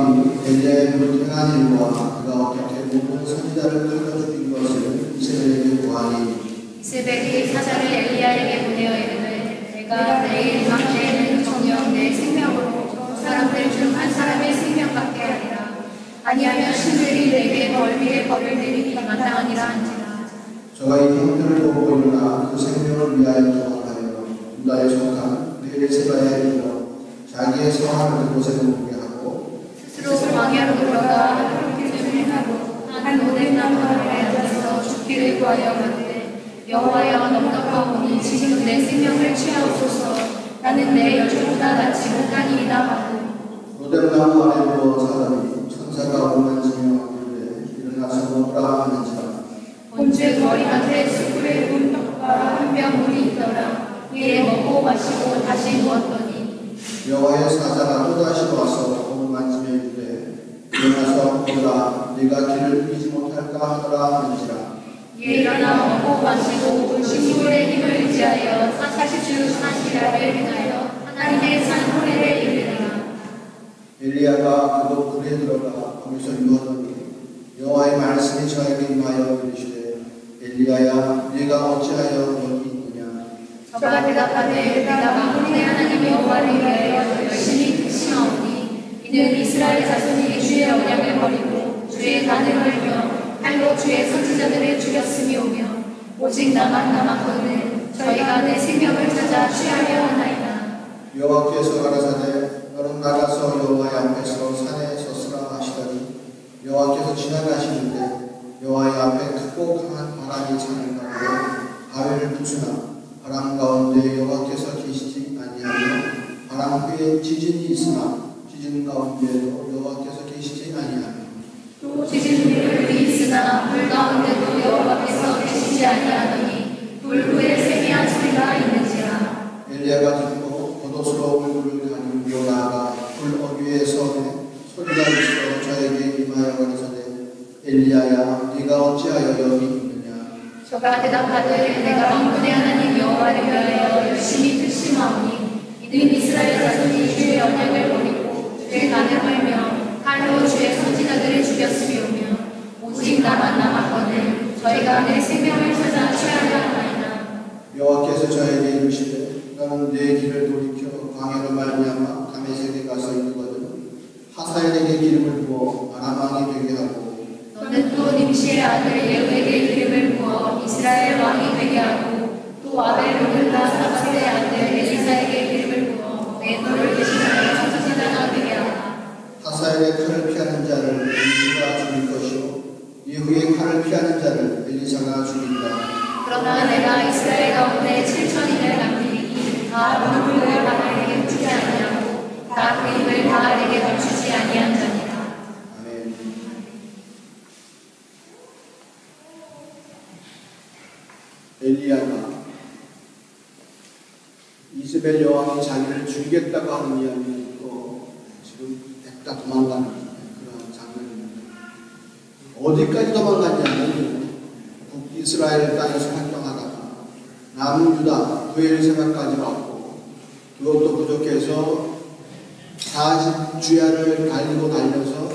아합이 엘리야의 행한 일과 그가 어떻게 모든 선지자를 끌어 죽인 것을 이세벨에게 보아하니 이세벨이 사자를 엘리야에게 보내어 이르되 내가 내일 밤에는 정녕 내 생명으로 사람들 중 한 사람의 생명 받게 하리라. 아니하면 신들이 내게 벌 위에 벌을 내리기 마땅하니라 한지라. 저가 이 형편을 보고 일어나 그 생명을 위하여 도망하여 유다에 속한 베엘세바에 이르러 자기의 성함을 그곳에 머물게 하고 스스로 광야로 들어가 하루길 행하고 한 오뎅나무 아래에 앉아서 죽기를 구하여 가되 여호와여 넉넉하오니 지금 내 생명을 취하옵소서. 나는 내 여주보다 낫지 못하니이다 하고 오뎅나무 아래 누워 사람이 천사가 오만지며 이르되 일어나서 먹으라 하는지라. 본즉 머리맡에 숯불에 구운 떡과 한 병 물이 있더라. 이에 먹고 마시고 다시 누웠더니 여호와의 사자가 또다시 와서 몸을 만지며 이르되 일어나서 먹으라 네가 길을 잃지 못할까 하더라 하는지라. 이에 일어나 먹고 마시고 식물의 힘을 의지하여 40주 40일을 행하여 하나님의 산 호렙에 이르니라. 엘리야가 그도 굴에 들어가 거기서 누웠더니 여호와의 말씀이 저에게 임하여 이르시되 엘리야야 네가 어찌하여 여기 있느냐. 저가 대답하되 내가 만군의 하나님 여호와를 위하여 열심히 극심하오니 이는 이스라엘 자손이 주의 언약을 버리고 주의 단을 걸며 칼로 주의 선지자들을 죽였음이오며 오직 나만 남았거늘 저희가 내 생명을 찾아 취하려 하나이다. 여호와께서 가라사대 너는 나가서 여호와의 앞에서 산에 섰으라 하시더니 여호와께서 지나가시는데 여호와의 앞에 크고 강한 바람이 산을 가르고 바위를 부수나 바람 가운데 여호와께서 계시지 아니하며 바람 후에 지진이 있으나 지진 가운데도 여호와께서 계시지 아니하며 또 지진 후에 불이 있으나 불 가운데도 여호와께서 계시지 아니하더니 불 후에 세미한 소리가 있는지라. 엘리야가 듣고 겉옷으로 얼굴을 가리고 나아가 불 어귀에 서매 소리가 있어 저에게 임하여 가라사대 엘리야야 네가 어찌하여 여기 있느냐. 저가 대답하되 내가 만군의 하나님 여호와를 위하여 열심히 극심하오니 이는 이스라엘 자손이 주의 언약을 버리고 주의 단을 걸며 칼로 주의 선지자들을 죽였음이오며 오직 나만 남았거늘 저희가 내 생명을 찾아 취하려 하나이다. 여호와께서 저에게 이르시되 너는 내 길을 돌이켜 광야로 말미암아 다메섹에 가서 이르거든 하사엘에게 기름을 부어 아람 왕이 되게 하고 너는 또 nim시의 아들 예후에게 기름을 부어 이스라엘 왕이 되게 하고 또 아벨 로들라 사밧의 아들 엘리사에게 기름을 부어 내 너를 대신하여 선지자가 되게 하라. 하사엘의 칼을 피하는 자를 엘리사가 죽일 것이요 예후의 칼을 피하는 자를 엘리사가 죽인다. 그러나 내가 이스라엘 가운데 7천인을 남기리니 다 누구를 바알에게 주지 아니하고 다 그 입을 바알에게 감추지 아니한 자니라. 아멘. 엘리야가 이세벨 여왕이 자기를 죽이겠다고 하는 이야기를 듣고 지금 냅다 도망가는 그런 장면입니다. 어디까지 도망갔냐면 북이스라엘 땅에서 활동하다가 남유다 부엘세바까지 왔고 그것도 부족해서 40주야를 달리고 달려서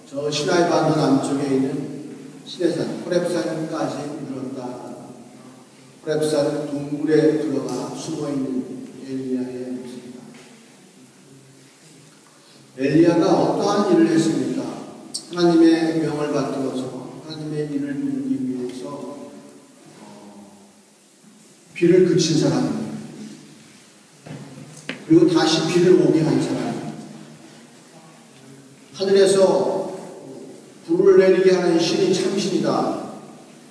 저 시나이 반도 남쪽에 있는 시내산 호렙산까지 이르렀다. 호렙산 동굴에 들어가 숨어있는 엘리야의 모습입니다. 엘리야가 어떠한 일을 했습니까? 하나님의 명을 받들어서 하나님의 일을 이루기 위해서 비를 그친 사람입니다. 그리고 다시 비를 오게 한 사람입니다. 하늘에서 불을 내리게 하는 신이 참신이다.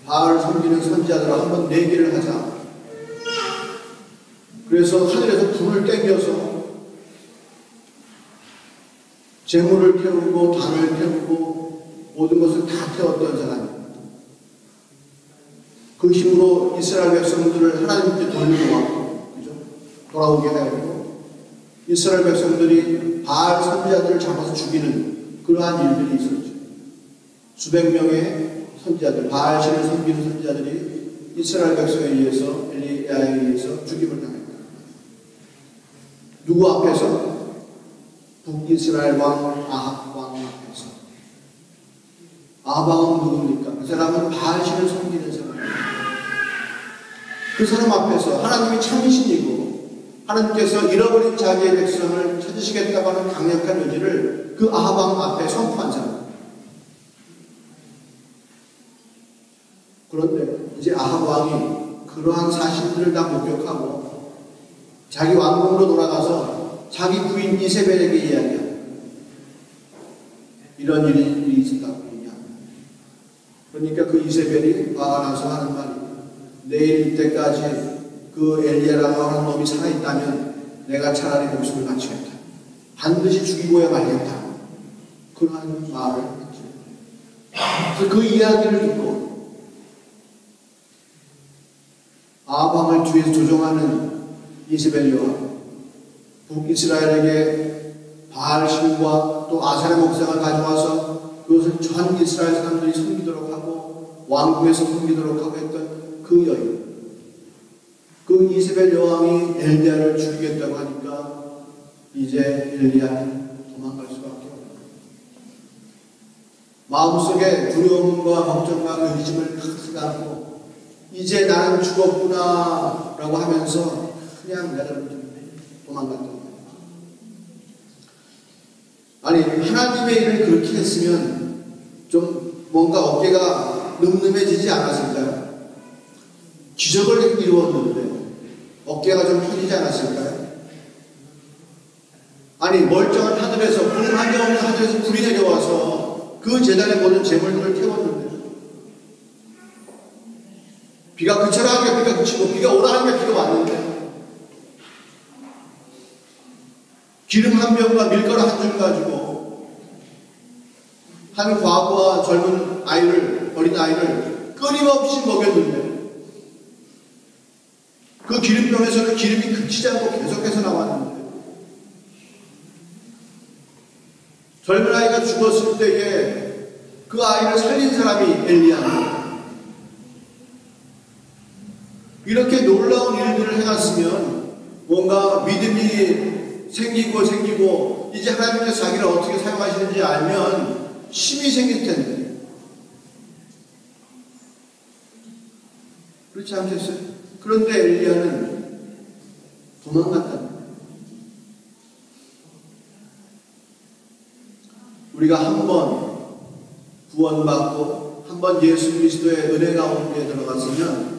바알 섬기는 선지자들아 한번 내기를 하자. 그래서 하늘에서 불을 땡겨서 재물을 태우고 단을 태우고 모든 것을 다 태웠던 사람입니다. 그 힘으로 이스라엘 백성들을 하나님께 돌리고 왔고, 그죠? 돌아오게 하였고, 이스라엘 백성들이 바알 선지자들을 잡아서 죽이는 그러한 일들이 있었죠. 수백 명의 선지자들, 바알 신을 섬기는 선지자들이 이스라엘 백성에 의해서 엘리야에 의해서 죽임을 당했다. 누구 앞에서? 북이스라엘 왕 아합 왕 앞에서. 아합 왕은 누굽니까? 그 사람은 바알신을 섬기는 사람입니다. 그 사람 앞에서 하나님이 참신이고 하나님께서 잃어버린 자기의 백성을 찾으시겠다고 하는 강력한 의지를 그 아합 왕 앞에 선포한 사람. 그런데 이제 아합 왕이 그러한 사실들을 다 목격하고 자기 왕궁으로 돌아가서 자기 부인 이세벨에게 이야기합니다. 이런 일이 있었다고 얘기합니다. 그러니까 그 이세벨이 화가 나서 하는 말이, 내일 이때까지 그 엘리야라고 하는 놈이 살아있다면 내가 차라리 목숨을 바치겠다. 반드시 죽이고야 말겠다. 그러한 말을 했죠. 그래서 그 이야기를 듣고 아합 왕을 뒤에서 조종하는 이세벨과 북이스라엘에게 바알신과 또 아세라 목상을 가져와서 그것을 전 이스라엘 사람들이 섬기도록 하고 왕궁에서 섬기도록 하고 했던 그 여인, 그 이세벨 여왕이 엘리야를 죽이겠다고 하니까 이제 엘리야는 도망갈 수밖에 없다. 마음속에 두려움과 걱정과 의심을 탁 안고 이제 나는 죽었구나 라고 하면서 그냥 내가 도망갔다. 아니, 하나님의 일을 그렇게 했으면 좀 뭔가 어깨가 늠름해지지 않았을까요? 기적을 이루었는데 어깨가 좀 펴지지 않았을까요? 아니, 멀쩡한 하늘에서, 구름 한 점 없는 하늘에서 불이 내려와서 그 제단에 모든 제물들을 태웠는데 비가 그쳐라 하니까 비가 그치고 비가 오라 하니까 비가 왔는데 기름 한 병과 밀가루 한 줄 가지고 한 과부와 젊은 아이를, 어린 아이를 끊임없이 먹였는데 그 기름병에서는 기름이 그치지 않고 계속해서 나왔는데 젊은 아이가 죽었을 때에 그 아이를 살린 사람이 엘리야입니다. 이렇게 놀라운 일들을 해놨으면 뭔가 믿음이 생기고 이제 하나님께서 자기를 어떻게 사용하시는지 알면 힘이 생길 텐데 그렇지 않겠어요? 그런데 엘리야는 도망갔다는 거예요. 우리가 한번 구원받고 한번 예수 그리스도의 은혜 가운데 들어갔으면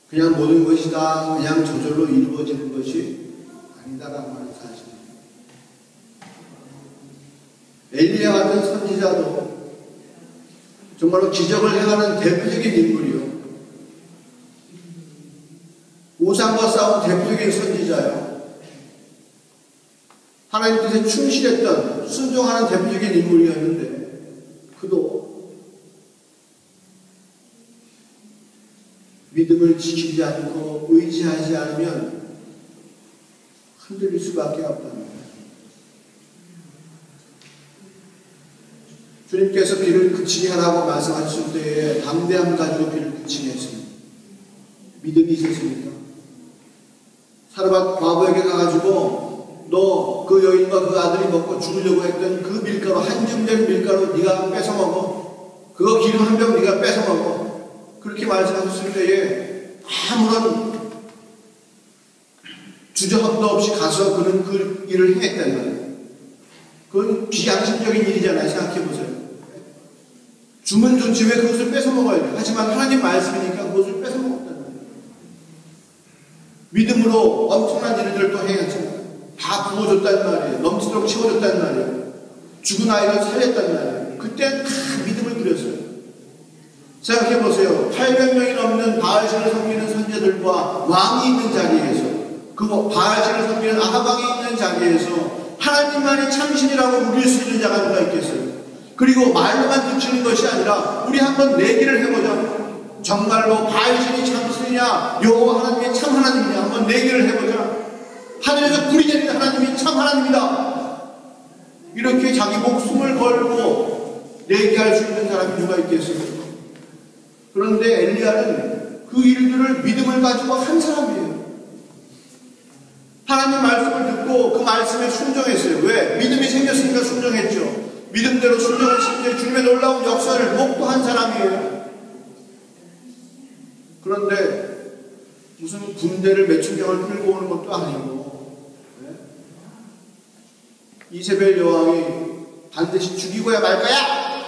그냥 모든 것이 다 그냥 저절로 이루어지는 것이 아니다라는 말을 사실입니다. 엘리야 같은 선지자도 정말로 기적을 행하는 대표적인 인물이요. 우상과 싸운 대표적인 선지자요. 하나님 뜻에 충실했던, 순종하는 대표적인 인물이었는데 그도 믿음을 지키지 않고 의지하지 않으면 흔들릴 수밖에 없다는 거예요. 주님께서 비를 그치게 하라고 말씀하실 때에 담대함 가지고 비를 그치게 했습니다. 믿음이 있었습니까? 사르밧 과부에게 가가지고 너 그 여인과 그 아들이 먹고 죽으려고 했던 그 밀가루, 한 줌 된 밀가루 네가 뺏어먹어. 그거 기름 한 병 네가 뺏어먹어. 그렇게 말씀하셨을 때에 아무런 주저함도 없이 가서 그는 그 일을 행했단 말이에요. 그건 비양심적인 일이잖아요. 생각해보세요. 주면 좋지 왜 그것을 뺏어먹어야 돼? 하지만 하나님 말씀이니까 그것을 뺏어먹었단 말이에요. 믿음으로 엄청난 일들을 또 해야죠. 다 부어줬단 말이에요. 넘치도록 채워줬단 말이에요. 죽은 아이를 살렸단 말이에요. 그때는 다 믿음을 드렸어요. 생각해보세요. 800명이 넘는 바알신을 섬기는 선지자들과 왕이 있는 자리에서, 그 바알신을 섬기는 아합 왕이 있는 자리에서 하나님만이 참신이라고 부릴 수 있는 자가 누가 있겠어요? 그리고 말로만 듣는 것이 아니라 우리 한번 내기를 해보자. 정말로 바알신이 참신이냐 여호와 하나님이 참 하나님이냐 한번 내기를 해보자. 하늘에서 불이 내리는 하나님이 참 하나님이다. 이렇게 자기 목숨을 걸고 내기할 수 있는 사람이 누가 있겠어요? 그런데 엘리야는 그 일들을 믿음을 가지고 한 사람이에요. 하나님 말씀을 듣고 그 말씀에 순종했어요. 왜? 믿음이 생겼으니까 순종했죠. 믿음대로 순종했을 때 주님의 놀라운 역사를 목도한 사람이에요. 그런데 무슨 군대를 몇천 명을 끌고 오는 것도 아니고, 네? 이세벨 여왕이 반드시 죽이고야 말 거야!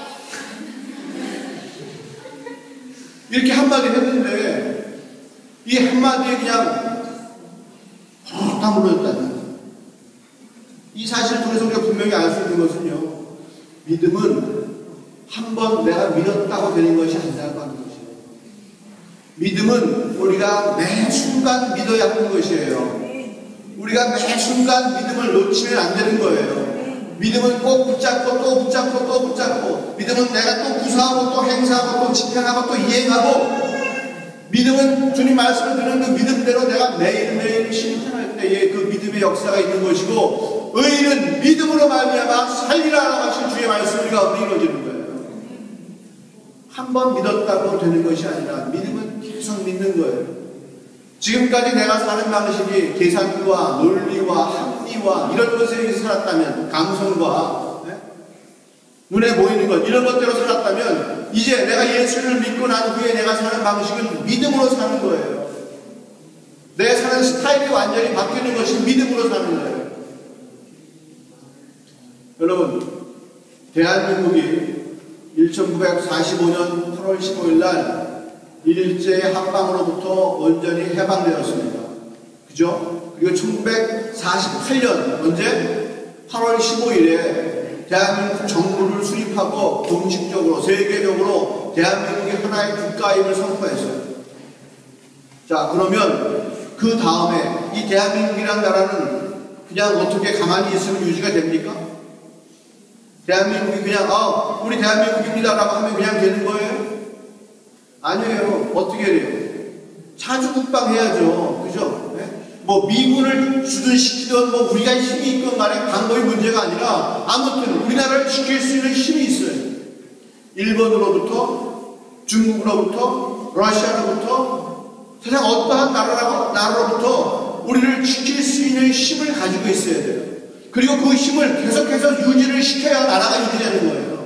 이렇게 한마디 했는데, 이 한마디에 그냥 다 물어졌다는. 이 사실을 통해서 우리가 분명히 알 수 있는 것은요, 믿음은 한번 내가 믿었다고 되는 것이 아니라고 하는 것이에요. 믿음은 우리가 매 순간 믿어야 하는 것이에요. 우리가 매 순간 믿음을 놓치면 안 되는 거예요. 믿음은 꼭 붙잡고 또 붙잡고 또 붙잡고, 믿음은 내가 또 구사하고 또 행사하고 또 집행하고 또 이행하고, 믿음은 주님 말씀을 듣는 그 믿음대로 내가 매일매일 실천할 때에 그 믿음의 역사가 있는 것이고, 의인은 믿음으로 말미암아 살리라 하신 주의 말씀이 우리 가운데 이루어지는 거예요. 한 번 믿었다고 되는 것이 아니라 믿음은 계속 믿는 거예요. 지금까지 내가 사는 방식이 계산과 논리와 합리와 이런 것에 의해서 살았다면, 감성과 눈에 보이는 것 이런 것대로 살았다면, 이제 내가 예수를 믿고 난 후에 내가 사는 방식은 믿음으로 사는 거예요. 내 사는 스타일이 완전히 바뀌는 것이 믿음으로 사는 거예요. 여러분, 대한민국이 1945년 8월 15일 날 일제의 합방으로부터 온전히 해방되었습니다. 그죠? 그리고 1948년 언제? 8월 15일에 대한민국 정부를 수립하고 공식적으로 세계적으로 대한민국이 하나의 국가임을 선포했어요. 자, 그러면 그 다음에 이 대한민국이라는 나라는 그냥 어떻게 가만히 있으면 유지가 됩니까? 대한민국이 그냥 우리 대한민국입니다라고 하면 그냥 되는 거예요? 아니에요. 어떻게 해요? 자주국방해야죠. 그죠? 네? 뭐 미군을 주둔시키든 뭐 우리가 힘이 있건 간에 방법이 문제가 아니라, 아무튼 우리나라를 지킬 수 있는 힘이 있어요. 일본으로부터, 중국으로부터, 러시아로부터, 세상 어떠한 나라로부터 우리를 지킬 수 있는 힘을 가지고 있어야 돼요. 그리고 그 힘을 계속해서 유지를 시켜야 나라가 유지되는 거예요.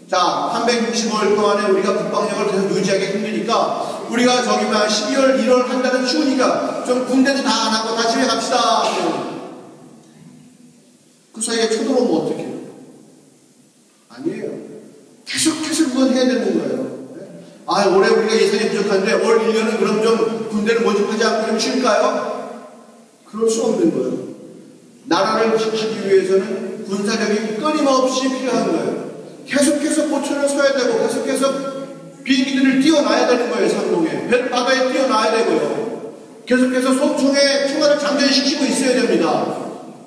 자, 365일 동안에 우리가 국방력을 계속 유지하기 힘드니까, 우리가 저기만 12월, 1월 한 달은 추우니까 좀 군대도 다 안 하고 다 집에 갑시다. 그 사이에 쳐들어오면 어떡해요? 아니에요. 계속해서 그건 해야 되는 거예요. 올해 우리가 예산이 부족한데 올 1년은 그럼 좀 군대를 모집하지 않고 좀 쉴까요? 그럴 수 없는 거예요. 나라를 지키기 위해서는 군사력이 끊임없이 필요한 거예요. 계속해서 포천을 서야 되고, 계속해서 비행기들을 띄워놔야 되는 거예요. 상공에 배를 바다에 띄워놔야 되고요. 계속해서 소총에 총알을 장전시키고 있어야 됩니다.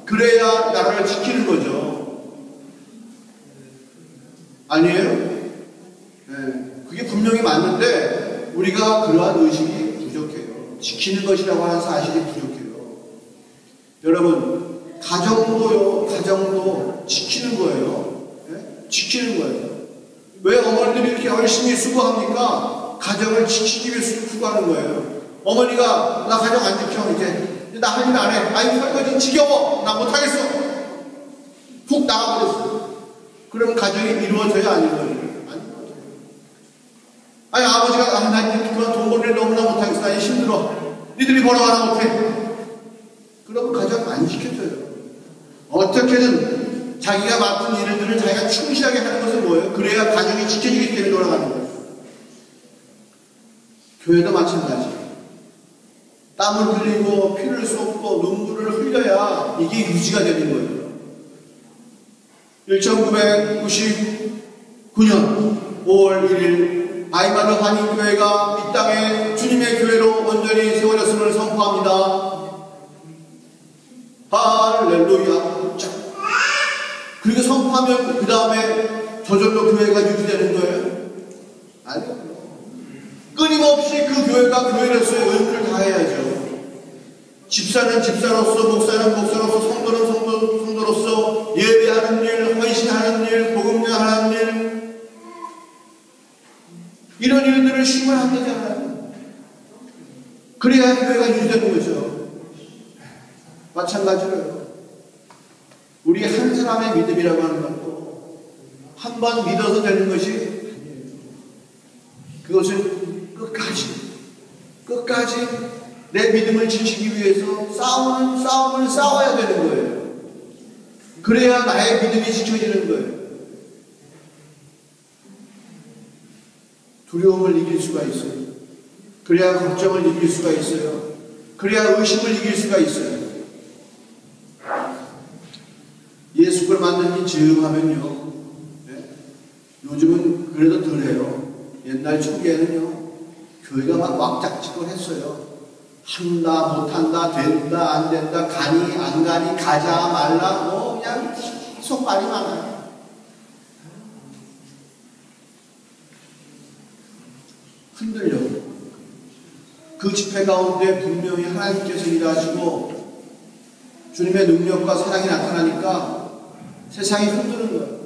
그래야 나라를 지키는 거죠. 아니에요? 네, 그게 분명히 맞는데 우리가 그러한 의식이 부족해요. 지키는 것이라고 하는 사실이 부족해요. 여러분, 가정도 지키는 거예요. 네? 지키는 거예요. 왜 어머니들이 이렇게 열심히 수고합니까? 가정을 지키기 위해서 수고하는 거예요. 어머니가 나 가정 안 지켜, 이제 나 할 일 안 해. 아이 설거지 지겨워. 나 못하겠어. 훅 나가버렸어. 그러면 가정이 이루어져야 안 이루어져요? 안 이루어져요. 아니 아버지가 나 이제 그런 돈 벌이를 너무나 못하겠어. 나 힘들어. 니들이 벌어가나 못해. 그러면 가정 안 지켜져요. 어떻게든 자기가 맡은 일들을 자기가 충실하게 하는 것은 뭐예요? 그래야 가정이 지켜지기 때문에 돌아가는 거예요. 교회도 마찬가지예요. 땀을 흘리고 피를 쏟고 눈물을 흘려야 이게 유지가 되는 거예요. 1999년 5월 1일 아이마르 한인교회가 이 땅에 주님의 교회로 온전히 세워졌음을 선포합니다. 할렐루야. 그리고 선포하면 그 다음에 저절로 교회가 유지되는 거예요? 아니요. 끊임없이 그 교회가 교회로서의 의무를 다해야죠. 집사는 집사로서, 목사는 목사로서, 성도는 성도로서 예배하는 일, 헌신하는 일, 복음 전하는 일, 이런 일들을 쉬면 안 되잖아요. 그래야 교회가 유지되는 거죠. 마찬가지로요. 우리 한 사람의 믿음이라고 하는 것도 한 번 믿어서 되는 것이 아니에요. 그것은 끝까지 내 믿음을 지키기 위해서 싸움을 싸워야 되는 거예요. 그래야 나의 믿음이 지켜지는 거예요. 두려움을 이길 수가 있어요. 그래야 걱정을 이길 수가 있어요. 그래야 의심을 이길 수가 있어요. 예수를 만든 지 즈음하면요. 네? 요즘은 그래도 덜해요. 옛날 초기에는요. 교회가 막 왁작지껄 했어요. 한다, 못한다, 된다, 안 된다, 가니, 안 가니, 가자, 말라, 뭐, 그냥 계속 말이 많아요. 흔들려. 그 집회 가운데 분명히 하나님께서 일하시고 주님의 능력과 사랑이 나타나니까 세상이 흔드는 거예요.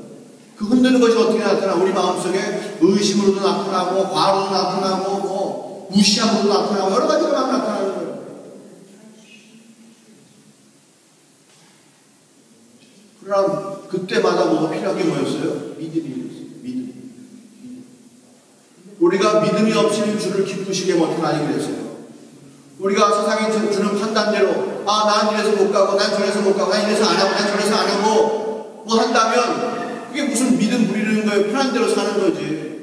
그 흔드는 것이 어떻게 나타나? 우리 마음속에 의심으로도 나타나고, 과로도 나타나고, 뭐, 무시함으로도 나타나고, 여러 가지가 막 나타나는 거예요. 그럼 그때마다 뭐가 필요한 게 뭐였어요? 믿음이었어요. 믿음. 우리가 믿음이 없이는 주를 기쁘시게 못하나니 그랬어요. 우리가 세상이 주는 판단대로 난 이래서 못 가고 난 저래서 못 가고 난 이래서 안 하고 난 저래서 안 하고 뭐 한다면 그게 무슨 믿음 부리는 거예요. 편한 대로 사는 거지.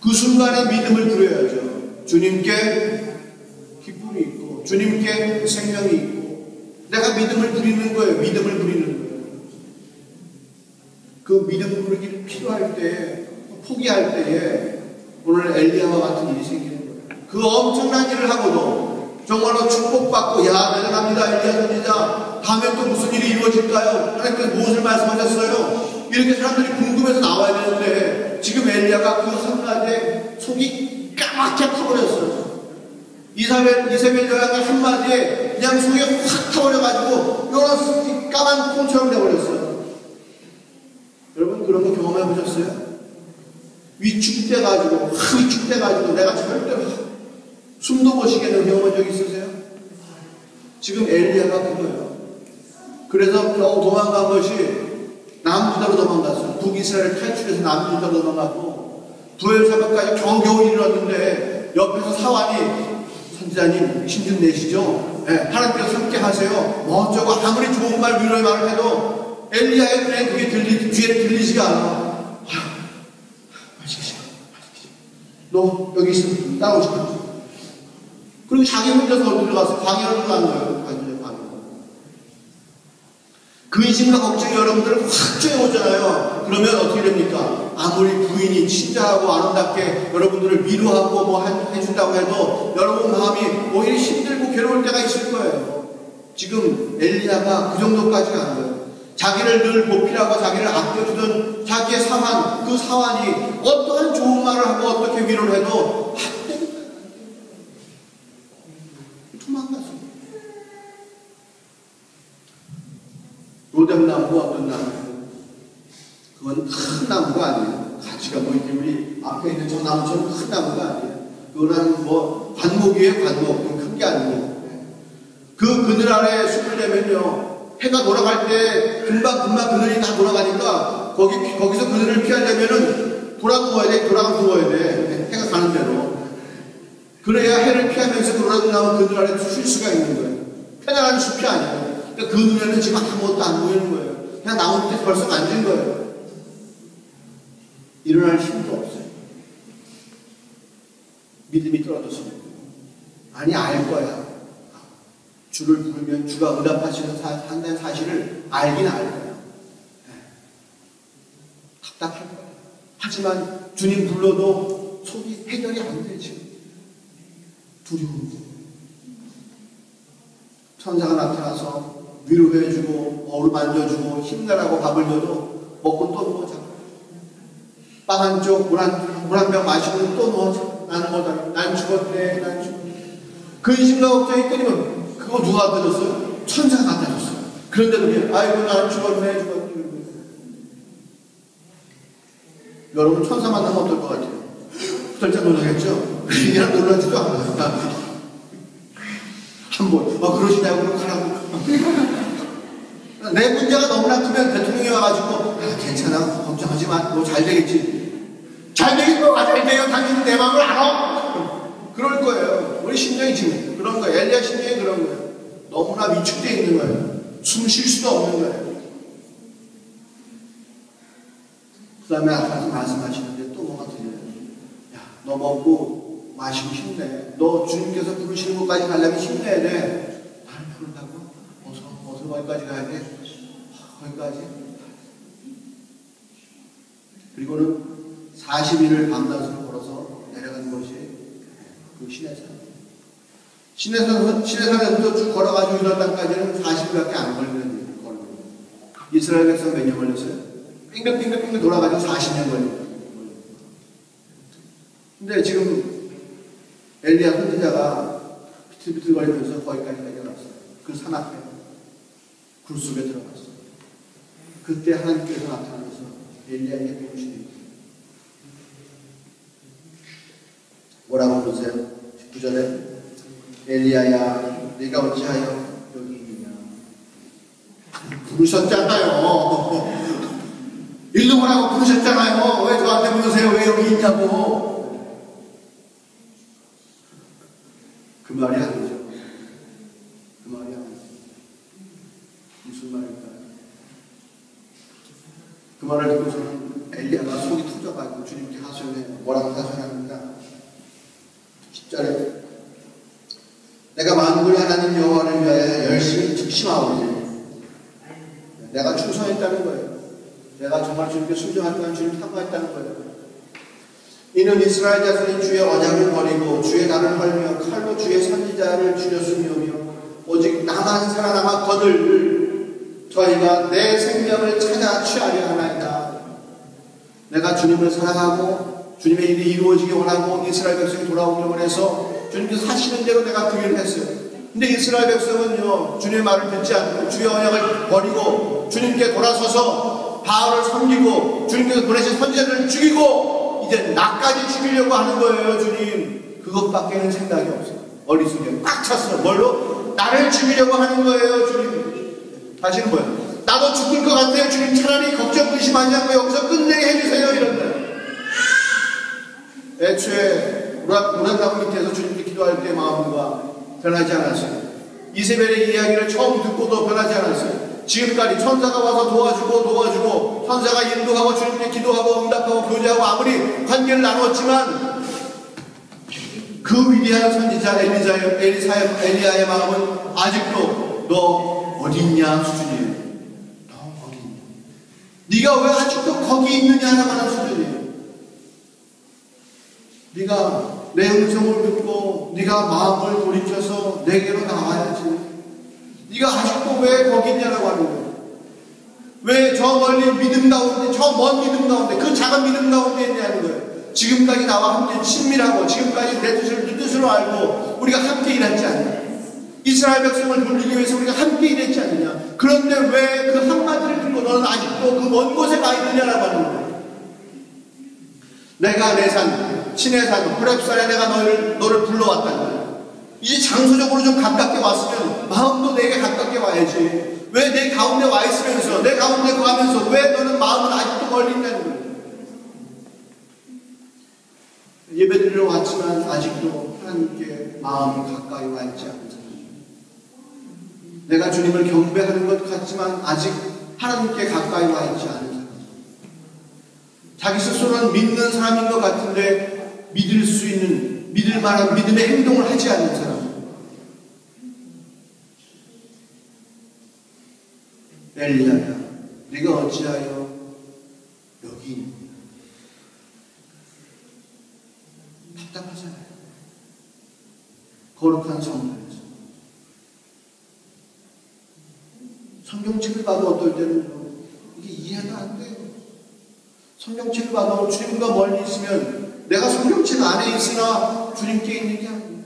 그 순간에 믿음을 부려야죠. 주님께 기쁨이 있고 주님께 생명이 있고 내가 믿음을 부리는 거예요. 믿음을 부리는 거예요. 그 믿음 부르기를 필요할 때에 포기할 때에 오늘 엘리야와 같은 일이 생기는 거예요. 그 엄청난 일을 하고도 정말로 축복받고 대단합니다 엘리야 선지자 다음에 또 무슨 일이 이루어질까요? 하나님께서 무엇을 말씀하셨어요? 이렇게 사람들이 궁금해서 나와야 되는데 지금 엘리야가 그 한마디에 속이 까맣게 타버렸어요. 이세벨 여왕의 한마디에 그냥 속이 확 타버려가지고 요런 까만 콩처럼 돼버렸어요. 여러분 그런 거 경험해 보셨어요? 위축돼가지고 내가 절대로 숨도 못 쉬겠는 경험한 적 있으세요? 지금 엘리야가 그거예요. 그래서 겨우 도망간 것이 남유다로 도망갔어요. 북이스라엘 탈출해서 남유다로 도망갔고 부엘사바까지 겨우겨우 이르렀는데 옆에서 사환이 선지자님 힘좀 내시죠? 네, 하나님께서 함께 하세요. 뭐 어쩌고 아무리 좋은 말 위로의 말을 해도 엘리야의 눈에 그게 귀에 들리지가 않아. 너 여기 있으면 따라오지 마. 그리고 자기 혼자서 어디로 가서 광야로 간 거예요. 근심과 걱정이 여러분들을 확 쬐어오잖아요. 그러면 어떻게 됩니까? 아무리 부인이 친절하고 아름답게 여러분들을 위로하고 뭐 해준다고 해도 여러분 마음이 오히려 힘들고 괴로울 때가 있을 거예요. 지금 엘리야가 그 정도까지가 안 돼요. 자기를 늘 보필하고 자기를 아껴주던 자기의 사환, 그 사환이 어떠한 좋은 말을 하고 어떻게 위로를 해도 안 되는 거예요. 도망갔어요. 로뎀나무가 어떤 나무예요? 그건 큰 나무가 아니에요. 가지가 뭐 이렇게 우리 앞에 있는 저 나무처럼 큰 나무가 아니에요. 그거는 뭐 관목이에요. 관목. 큰 게 아니고. 그 그늘 아래 숨을 내면요. 해가 돌아갈 때 금방 그늘이 다 돌아가니까 거기서 그늘을 피하려면은 돌아 누워야 돼. 해가 가는 대로. 그래야 해를 피하면서 돌아나온 그늘 아래 쉴 수가 있는 거예요. 편안한 숲이 아니에요. 그러니까 그 눈에는 지금 아무것도 안 보이는 거예요. 그냥 나무 밑에 벌써 앉은 거예요. 일어날 힘도 없어요. 믿음이 떨어졌습니다. 아니 알 거야. 주를 부르면 주가 응답하시는 사실을 알긴 알 거야. 답답할 거야. 하지만 주님 불러도 속이 해결이 안 되지. 두려움. 천사가 나타나서 위로해주고 어루만져주고 힘내라고 밥을 줘도 먹고 또 누워자. 빵 한 쪽, 물 한 병 마시고 또 누워자. 나는 뭐다. 난 죽었네. 난 죽었네. 근심과 걱정이 끊이면 그거 누가 갖다 줬어요? 천사가 갖다 줬어요. 그런데도 그냥 아이고 나는 죽었네. 여러분 천사 만나면 어떨 것 같아요? 절대 놀라겠죠? 이랑 놀라지도 않아요. 한 안 보여. 그러시냐고 가라고. 내 문제가 너무나 크면 대통령이 와가지고 괜찮아 걱정하지 마. 너 잘 되겠지. 잘 되긴 뭐가 잘 돼요. 당신은 내 마음을 알아. 그럴 거예요. 우리 심령이 지금 그런 거예요. 엘리야 심령이 그런 거예요. 너무나 위축되어 있는 거예요. 숨 쉴 수도 없는 거예요. 그 다음에 아까 말씀하시는데 또 뭐가 들려요. 야, 너 먹고 마시고 힘내. 너 주님께서 부르시는 곳까지 가려면 힘내야 돼. 나를 부른다고? 어서 거기까지 가야 돼? 거기까지? 그리고는 40일을 밤낮으로 걸어서 내려간 것이 그 시내산. 시내산에서부터 쭉 걸어가지고 이런 땅까지는 40일밖에 안 걸리는 거예요. 이스라엘 백성 몇 년 걸렸어요? 빙글빙글 돌아가지고 40년 걸려요. 근데 지금 엘리야 선지자가 비틀비틀거리면서 거기까지 내려갔어요. 그 산 앞에 굴 속에 들어갔어요. 그때 하나님께서 나타나면서 엘리야에게 부르시니 뭐라고 부르세요? 19절에 엘리야야 네가 어찌하여 여기 있느냐. 부르셨잖아요. 일로 오라고 부르셨잖아요. 왜 저한테 부르세요? 왜 여기 있냐고. 그 말이 아니죠. 그 말이 아니죠. 무슨 말일까요? 그 말을 듣고서는 엘리야가 속이 터져가지고 주님께 하소연해. 뭐라고 하소연합니까? 10절에 내가 만군의 하나님 여호와를 위하여 열심히 특심하오니 내가 충성했다는 거예요. 내가 정말 주님께 순종했다는 주님 탐구했다는 거예요. 이는 이스라엘 자손이 주의 언약을 버리고 주의 날을 헐며 칼로 주의 선지자를 죽였으며 오직 나만 살아남았거늘 저희가 내 생명을 찾아 취하려 하나이다. 내가 주님을 사랑하고 주님의 일이 이루어지기 원하고 이스라엘 백성이 돌아오기를 원해서 주님께서 하시는 대로 내가 그 일을 했어요. 근데 이스라엘 백성은요 주님의 말을 듣지 않고 주의 언약을 버리고 주님께 돌아서서 바알을 섬기고 주님께서 보내신 선지자들을 죽이고 이제 나까지 죽이려고 하는 거예요. 주님 그것밖에는 생각이 없어요. 머릿속에 꽉 찼어요. 뭘로? 나를 죽이려고 하는 거예요. 주님 다시는 뭐예요? 나도 죽을 것 같아요. 주님 차라리 걱정 근심하지 않고 여기서 끝내게 해주세요. 이런 거예요. 애초에 우라나무 밑에서 주님께 기도할 때 마음과 변하지 않았어요. 이세벨의 이야기를 처음 듣고도 변하지 않았어요. 지금까지 천사가 와서 도와주고 천사가 인도하고 주님께 기도하고 응답하고 교제하고 아무리 관계를 나눴지만 그 위대한 선지자 엘리야의 마음은 아직도 너 어디 있냐 수준이에요. 너 어디 있냐. 네가 왜 아직도 거기 있느냐라고 하는 수준이에요. 네가 내 음성을 듣고 네가 마음을 돌이켜서 내게로 나와야지. 네가 아직도 왜 거기 있냐라고 하는 거예요. 왜 저 멀리 믿음 가운데 저 먼 믿음 가운데 그 작은 믿음 가운데 있냐는 거예요. 지금까지 나와 함께 친밀하고 지금까지 내 뜻을 네 뜻으로 알고 우리가 함께 일했지 않냐. 이스라엘 백성을 돌리기 위해서 우리가 함께 일했지 않느냐. 그런데 왜 그 한마디를 듣고 너는 아직도 그 먼 곳에 가 있느냐라고 하는 거예요. 내가 내 산 시내산 호렙산에 내가 너를 불러왔다는 거예요. 이제 장소적으로 좀 가깝게 왔으면 마음도 내게 가깝게 와야지. 왜 내 가운데 와 있으면서 내 가운데 가면서 왜 너는 마음은 아직도 멀리 있냐는 거예요. 예배드리러 왔지만 아직도 하나님께 마음이 가까이 와 있지 않은 사람. 내가 주님을 경배하는 것 같지만 아직 하나님께 가까이 와 있지 않은 사람. 자기 스스로는 믿는 사람인 것 같은데 믿을 수 있는 믿을 만한 믿음의 행동을 하지 않는 사람. 엘리야야 네가 어찌하여 여기 있느냐. 답답하잖아요. 거룩한 성전에서 성경책을 봐도 어떨 때는 이게 이해가 안 돼요. 성경책을 봐도 주님과 멀리 있으면 내가 성경책 안에 있으나 주님께 있는 게 아니에요.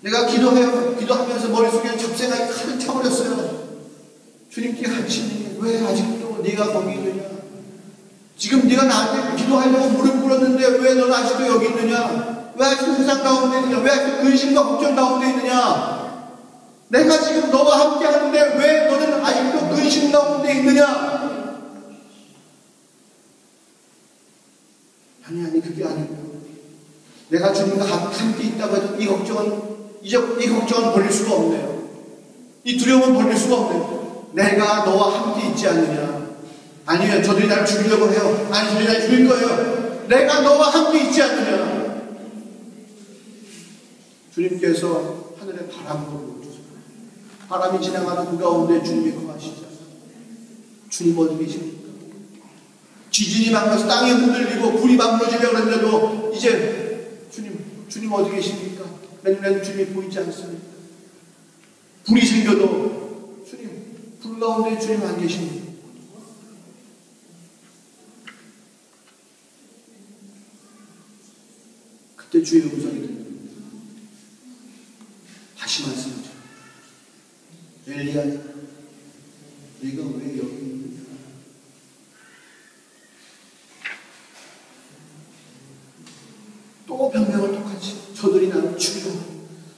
내가 기도하면서 머릿속에 잡생각이 가득 차버렸어요. 주님께 같이 있는 게 왜 아직도 네가 거기 있느냐. 지금 네가 나한테 기도하려고 무릎 꿇었는데 왜 너는 아직도 여기 있느냐. 왜 아직도 세상 가운데 있느냐. 왜 아직도 근심과 걱정 가운데 있느냐. 내가 지금 너와 함께 하는데 왜 너는 아직도 근심 가운데 있느냐? 아니 그게 아니고 내가 주님과 함께 있다고 해도 이 걱정은 버릴 수가 없네요. 이 두려움은 버릴 수가 없네요. 내가 너와 함께 있지 않느냐? 아니면 저들이 나를 죽이려고 해요. 아니 저들이 나를 죽일 거예요. 내가 너와 함께 있지 않느냐? 주님께서 하늘에 바람을 불어주세요. 바람이 지나가는 그 가운데 주님이 거하시죠. 주님 어디 계십니까? 지진이 막혀서 땅이 흔들리고 불이 막무지려고 했는데도 이제 주님 어디 계십니까? 맨날 주님이 보이지 않습니까? 불이 생겨도 불 가운데 주님 안 계십니까? 그때 주의 음성이 들립니다. 다시 말씀하죠. 엘리야, 네가 왜 여기 있느냐? 또 변명을 똑같이 저들이 나를 죽이려고.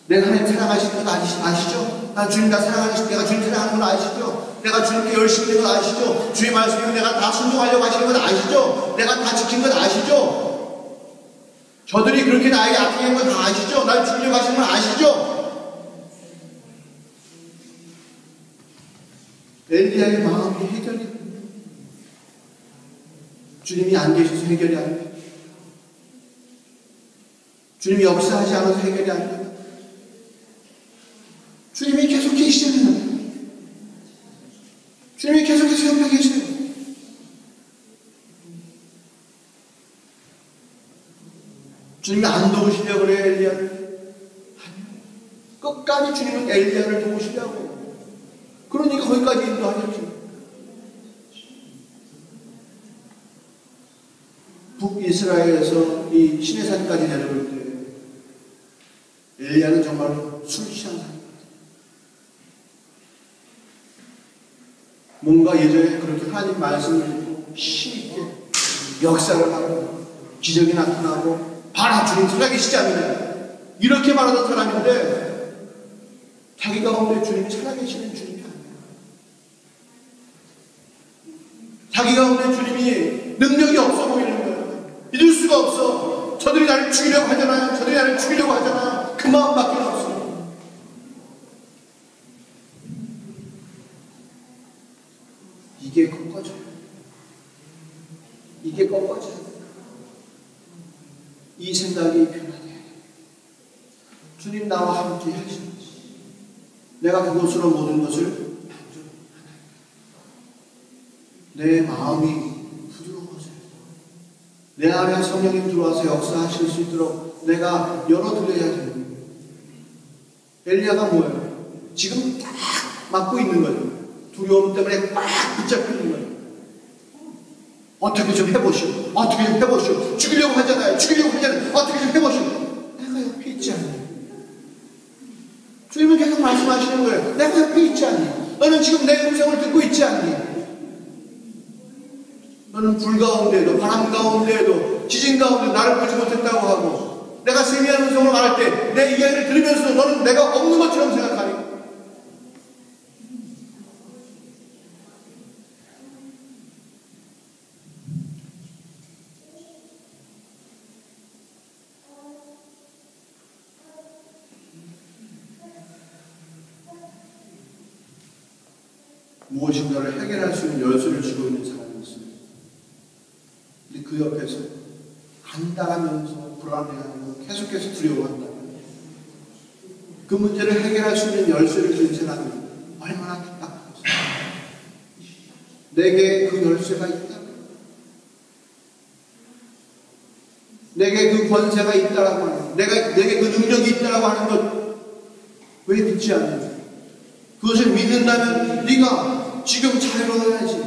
내가 하나님 사랑하시는 건 아시죠? 나 주님 다 사랑하시고 내가 주님 사랑하는 건 아시죠? 내가 주님께 열심히 된 건 아시죠? 주의 말씀에 내가 다 순종하려고 하시는 건 아시죠? 내가 다 지킨 건 아시죠? 저들이 그렇게 나에게 아프게 한 건 다 아시죠? 날 죽이려고 하시는 건 아시죠? 엘리야의 마음이 해결이 주님이 안 계셔서 해결이 안 돼요. 주님이 역사하지 않아서 해결이 안 돼요. 주님이 계속 계시잖아요. 주님이 계속해서 옆에 계세요. 주님이 안 도우시려고 그래요, 엘리야를? 끝까지 주님은 엘리야를 도우시려고. 그러니까 거기까지 인도하셨죠. 북이스라엘에서 이 시내산까지 내려올 때 엘리야는 정말로 술 취한 사람입니다. 뭔가 예전에 그렇게 하나님 말씀을 듣고 힘있게 역사를 하고 기적이 나타나고 봐라 주님 살아계시지 않느냐 이렇게 말하던 사람인데 자기 가운데 주님이 살아계시는 주님이 아니에요. 자기 가운데 주님이 능력이 없어 보이는 거예요. 믿을 수가 없어. 저들이 나를 죽이려고 하잖아요. 저들이 나를 죽이려고 하잖아. 그 마음밖에 없어요. 이게 꺾어져요. 이게 꺾어져요. 이 생각이 변화돼요. 주님 나와 함께 하시는 내가 그것으로 모든 것을 만족하나요. 내 마음이 부드러워져요. 내 안에 성령님 들어와서 역사하실 수 있도록 내가 열어드려야 되는 거예요. 엘리야가 뭐예요? 지금 딱 막고 있는 거예요. 두려움 때문에 꽉 붙잡혀 있는 거예요. 어떻게 좀 해보시오. 어떻게 좀 해보시오. 죽이려고 하잖아요. 어떻게 좀 해보시오. 내가 옆에 있지 않니? 주님은 계속 말씀하시는 거예요. 내가 옆에 있지 않니? 너는 지금 내 음성을 듣고 있지 않니? 너는 불 가운데에도 바람 가운데에도 지진 가운데 나를 보지 못했다고 하고 내가 세미한 음성을 말할 때 내 이야기를 들으면서도 너는 내가 없는 것처럼 생각하니? 무엇인가를 해결할 수 있는 열쇠를 쥐고 있는 사람이 있어요. 근데 그 옆에서 간단하면서 불안해하고 계속해서 두려워한다면 그 문제를 해결할 수 있는 열쇠를 준 사람이 얼마나 뜻밖이겠어요. 내게 그 열쇠가 있다면 내게 그 권세가 있다라고 하는 내게 그 능력이 있다라고 하는 것 왜 믿지 않느냐? 그것을 믿는다면 네가 지금 자유로워야지.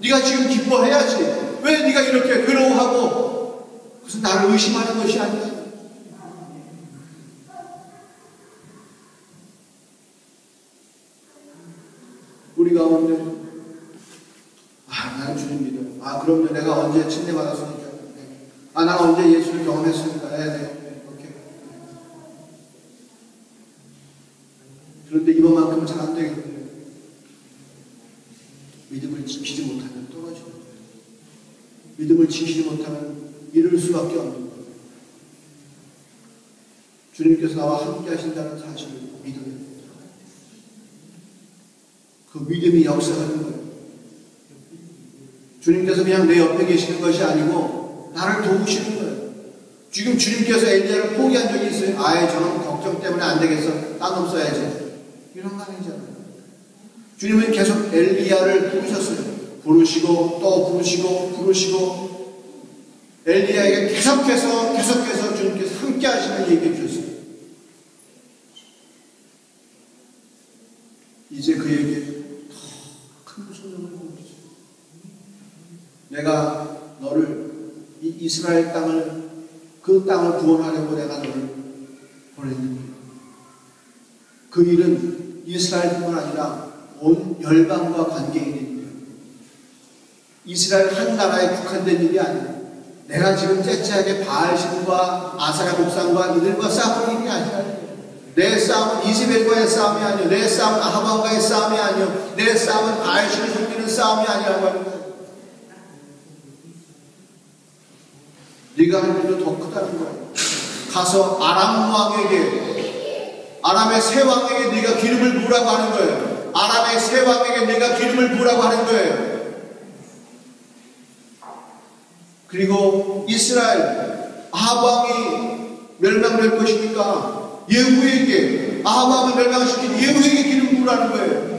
네가 지금 기뻐해야지. 왜 네가 이렇게 괴로워하고 그것은 나를 의심하는 것이 아니야. 우리 가운데 나는 주님 믿어. 그럼요. 내가 언제 침례 받았으니까. 나 언제 예수를 경험했으니까. 네. 오케이. 그런데 이번만큼은 잘 안 되겠네요. 믿음을 지키지 못하면 떨어지는 거예요. 믿음을 지키지 못하면 이럴 수밖에 없는 거예요. 주님께서 나와 함께 하신다는 사실을 믿어야 됩니다. 그 믿음이 역사하는 거예요. 주님께서 그냥 내 옆에 계시는 것이 아니고 나를 도우시는 거예요. 지금 주님께서 엘리야를 포기한 적이 있어요? 아예 저는 걱정 때문에 안 되겠어. 딴 놈 써야지. 이런 거 아니잖아요. 주님은 계속 엘리야를 부르셨어요. 부르시고 또 부르시고 엘리야에게 계속해서 주님께서 함께 하시는 얘기해 주셨어요. 이제 그에게 더 큰 소명을 보여주세요. 내가 너를 이 이스라엘 땅을 그 땅을 구원하려고 내가 너를 보냈는데 그 일은 이스라엘뿐만 아니라 온 열방과 관계 있는 일이에요. 이스라엘 한 나라에 국한된 일이 아니에요. 내가 지금 째째하게 바알신과 아사랴 목상과 이들과 싸우는 일이 아니라 내 싸움은 이스벨과의 싸움이 아니요, 내 싸움은 아하방과의 싸움이 아니요, 내 싸움은 바알신을 섬기는 싸움이 아니라고 하는 거예요. 네가 할 일도 더 크다는 거예요. 가서 아람 왕에게, 아람의 새 왕에게 네가 기름을 부으라고 하는 거예요. 아람의 새 왕에게 네가 기름을 부으라고 하는 거예요. 그리고 이스라엘 아합 왕이 멸망될 것이니까 예후에게, 아합 왕을 멸망시킨 예후에게 기름 부으라는 거예요.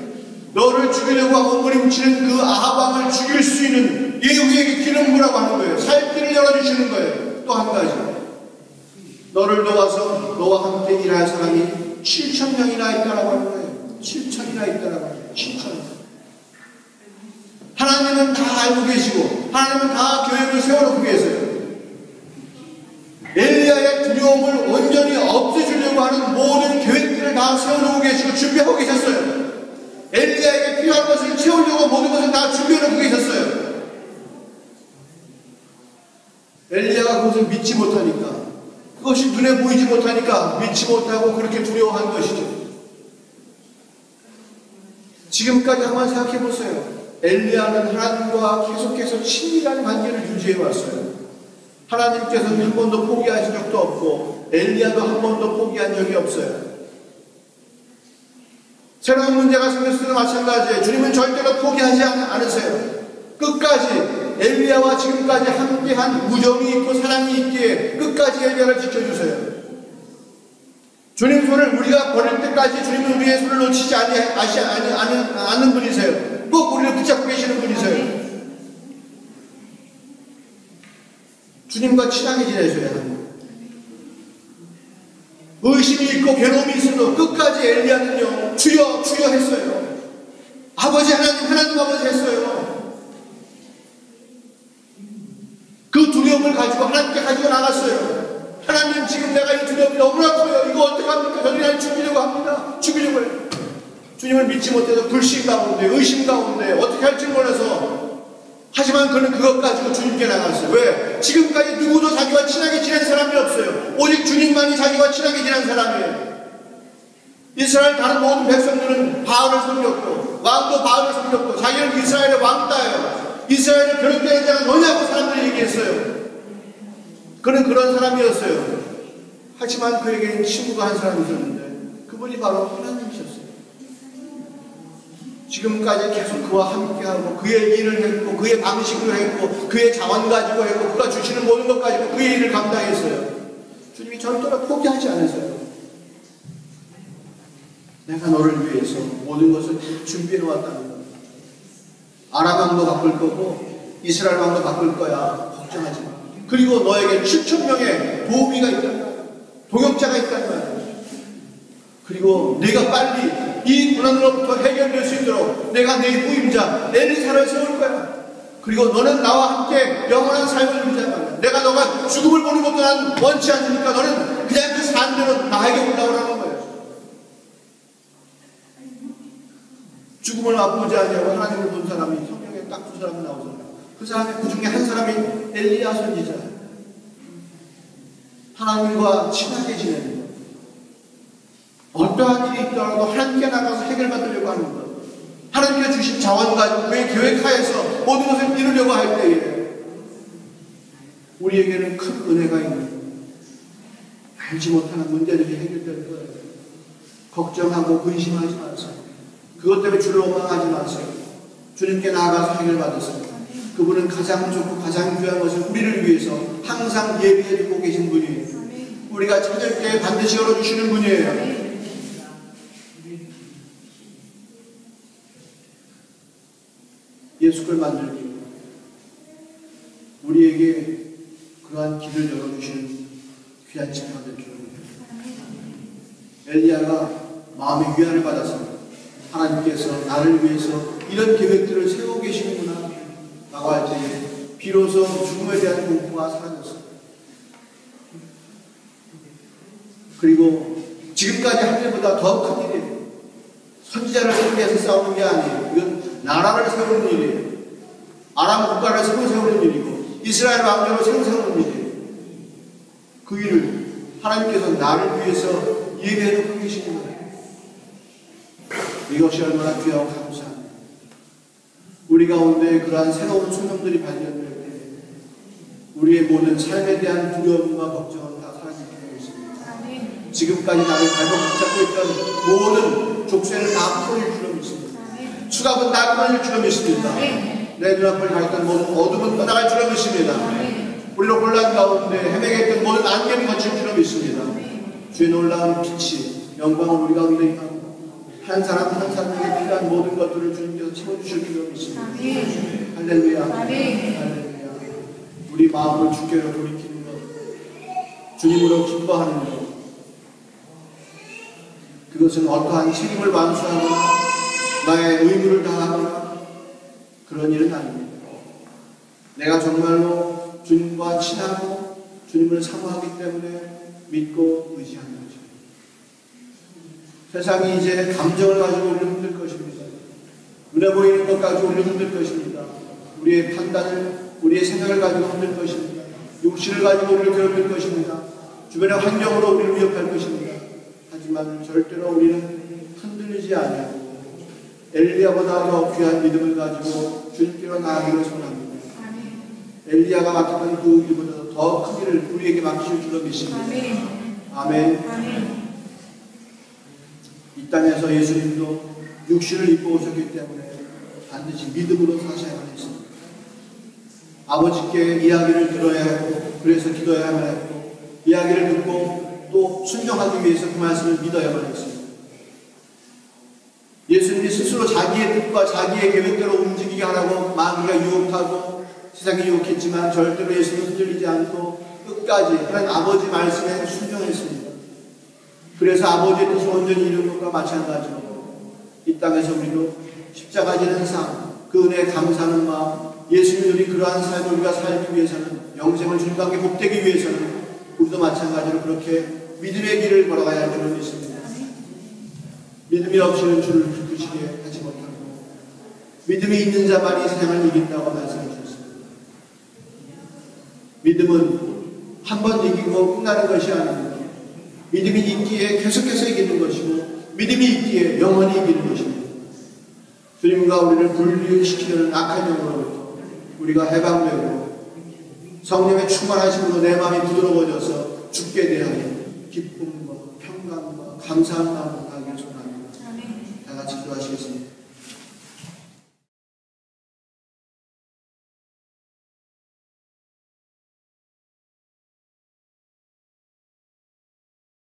너를 죽이려고 몸부림치는 그 아합 왕을 죽일 수 있는 예후에게 기름 부으라고 하는 거예요. 살 길을 열어주시는 거예요. 또 한 가지, 너를 도와서 너와 함께 일할 사람이 7,000명이나 있다라고 하는 거예요. 7,000이나 있다라고 하는 거예요. 7,000. 하나님은 다 알고 계시고 하나님은 다 계획을 세워놓고 계세요. 엘리야의 두려움을 온전히 없애주려고 하는 모든 계획들을 다 세워놓고 계시고 준비하고 계셨어요. 엘리야에게 필요한 것을 채우려고 모든 것을 다 준비해놓고 계셨어요. 엘리야가 그것을 믿지 못하니까, 그것이 눈에 보이지 못하니까 믿지 못하고 그렇게 두려워한 것이죠. 지금까지 한번 생각해 보세요. 엘리야는 하나님과 계속해서 친밀한 관계를 유지해 왔어요. 하나님께서는 한 번도 포기하신 적도 없고 엘리야도 한 번도 포기한 적이 없어요. 새로운 문제가 생겼을 때도 마찬가지예요. 주님은 절대로 포기하지 않으세요. 끝까지 엘리야와 지금까지 함께한 우정이 있고 사랑이 있기에 끝까지 엘리야를 지켜주세요. 주님 손을 우리가 버릴 때까지 주님은 우리의 손을 놓치지 않는 분이세요. 꼭 우리를 붙잡고 계시는 분이세요. 주님과 친하게 지내셔야 합니다. 의심이 있고 괴로움이 있어도 끝까지 엘리야는요, 주여 주여 했어요. 아버지 하나님 아버지 했어요. 그 두려움을 가지고 하나님께 가지고 나갔어요. 하나님, 지금 내가 이 두려움이 너무나 커요. 이거 어떡합니까? 저들이 날 죽이려고 합니다. 죽이려고 해요. 주님을 믿지 못해서 불신 가운데, 의심 가운데 어떻게 할지 몰라서, 하지만 그는 그것 가지고 주님께 나갔어요. 왜? 지금까지 누구도 자기와 친하게 지낸 사람이 없어요. 오직 주님만이 자기와 친하게 지낸 사람이에요. 이스라엘 다른 모든 백성들은 바알을 섬겼고 왕도 바알을 섬겼고 자기는 이스라엘의 왕따예요. 이스라엘을 괴롭게 하는 자가 너냐고 사람들이 얘기했어요. 그는 그런 사람이었어요. 하지만 그에게는 친구가 한 사람이 있었는데 그분이 바로 하나님이셨어요. 지금까지 계속 그와 함께하고 그의 일을 했고 그의 방식으로 했고 그의 자원 가지고 했고 그가 주시는 모든 것 가지고 그의 일을 감당했어요. 주님이 절대로 포기하지 않으세요. 내가 너를 위해서 모든 것을 준비해 놓았다는 거예요. 아람 왕도 바꿀 거고 이스라엘 왕도 바꿀 거야. 걱정하지 마. 그리고 너에게 7,000명의 도우미가 있단 말이야. 동역자가 있단 말이야. 그리고 네가 빨리 이 고난으로부터 해결될 수 있도록 내가 네 후임자 엘리사를 세울 거야. 그리고 너는 나와 함께 영원한 삶을 누리자 말이야. 내가 너가 죽음을 보는 것도 난 원치 않으니까 너는 그냥 그 산대로 나에게 올라오라는 거예요. 죽음을 맛보지 않냐고 하나님을 본 사람이 성경에 딱 두 사람이 나오잖아요. 그 사람이 그 중에 한 사람이 엘리야 선지자예요. 하나님과 친하게 지내는 거예요. 어떠한 일이 있더라도 하나님께 나가서 해결받으려고 하는 것, 하나님께 주신 자원 가지고 그의 계획하에서 모든 것을 이루려고 할 때에 우리에게는 큰 은혜가 있는 거예요. 알지 못하는 문제들이 해결될 거예요. 걱정하고 근심하지 마세요. 그것 때문에 주를 원망하지 마세요. 주님께 나아가서 해결받으세요. 그분은 가장 좋고 가장 귀한 것을 우리를 위해서 항상 예비해 두고 계신 분이에요. 우리가 찾을 때 반드시 열어주시는 분이에요. 예수를 만들기 우리에게 그러한 길을 열어주시는 귀한 친구가 될 줄 압니다. 엘리야가 마음의 위안을 받았습니다. 하나님께서 나를 위해서 이런 계획들을 세우고 계시는구나 라고 할 때에 비로소 죽음에 대한 공포가 사라졌습니다. 그리고 지금까지 할 때보다 더 큰 일이에요. 선지자를 상대해서 싸우는 게 아니에요. 이건 나라를 세우는 일이에요. 아람 국가를 새로 세우는 일이고 이스라엘 왕조를 새로 세우는 일이에요. 그 일을 하나님께서 나를 위해서 예배해놓고 계시는 거예요. 이것이 얼마나 귀하고 감사합니다. 우리 가운데 그러한 새로운 소명들이 발견될 때 우리의 모든 삶에 대한 두려움과 걱정은 다 사라지게 있습니다. 지금까지 나를 발목 붙잡고 있던 모든 족쇄를 다 풀어줄 줄로 믿습니다. 수갑은 다 끊어질 줄로 믿습니다. 내 눈앞을 가렸던 모든 어둠은 떠나갈 줄로 믿습니다. 우리로 혼란 가운데 헤매게 했던 모든 안개는 거칠 줄로 믿습니다. 주의 놀라운 빛이 영광을 우리 가운데 임하고 한 사람 한 사람에게 필요한 모든 것들을 주님께서 채워주실 줄로 믿습니다. 할렐루야. 할렐루야. 우리 마음을 주께로 돌이키는 것, 주님으로 기뻐하는 것, 그것은 어떠한 책임을 완수하거나 나의 의무를 다하거나 그런 일은 아닙니다. 내가 정말로 주님과 친하고 주님을 사모하기 때문에 믿고 의지하는 거죠. 세상이 이제 감정을 가지고 우리를 흔들 것입니다. 눈에 보이는 것 가지고 우리를 흔들 것입니다. 우리의 판단을, 우리의 생각을 가지고 흔들 것입니다. 육신을 가지고 우리를 괴롭힐 것입니다. 주변의 환경으로 우리를 위협할 것입니다. 하지만 절대로 우리는 흔들리지 않아요. 엘리야보다 더 귀한 믿음을 가지고 주님께로 나아가기를 소원합니다. 엘리야가 맡았던 그 일보다 더 큰 일을 우리에게 맡기실 줄로 믿습니다. 아멘. 이 땅에서 예수님도 육신을 입고 오셨기 때문에 반드시 믿음으로 사셔야만 했습니다. 아버지께 이야기를 들어야 했고 그래서 기도해야만 했고 이야기를 듣고 또 순종하기 위해서 그 말씀을 믿어야만 했습니다. 예수님이 스스로 자기의 뜻과 자기의 계획대로 움직이게 하라고 마귀가 유혹하고 세상이 유혹했지만 절대로 예수님을 흔들리지 않고 끝까지 하나님 아버지 말씀에 순종했습니다. 그래서 아버지의 뜻을 온전히 이루는 것과 마찬가지로 이 땅에서 우리도 십자가 지는 삶, 그 은혜에 감사하는 마음, 예수님이 그러한 삶을 우리가 살기 위해서는 영생을 주님과 함께 복되기 위해서는 우리도 마찬가지로 그렇게 믿음의 길을 걸어가야 할 줄을 믿습니다. 믿음이 없이는 주를 기쁘시게 하지 못하고 믿음이 있는 자만이 세상을 이긴다고 말씀해 주셨습니다. 믿음은 한 번 이기고 끝나는 것이 아닙니다. 믿음이 있기에 계속해서 이기는 것이고 믿음이 있기에 영원히 이기는 것입니다. 주님과 우리를 분리시키려는 악한 영으로부터 우리가 해방되고 성령의 충만하심으로 내 마음이 부드러워져서 죽게 대하여 기쁨과 평강과 감사한 마음을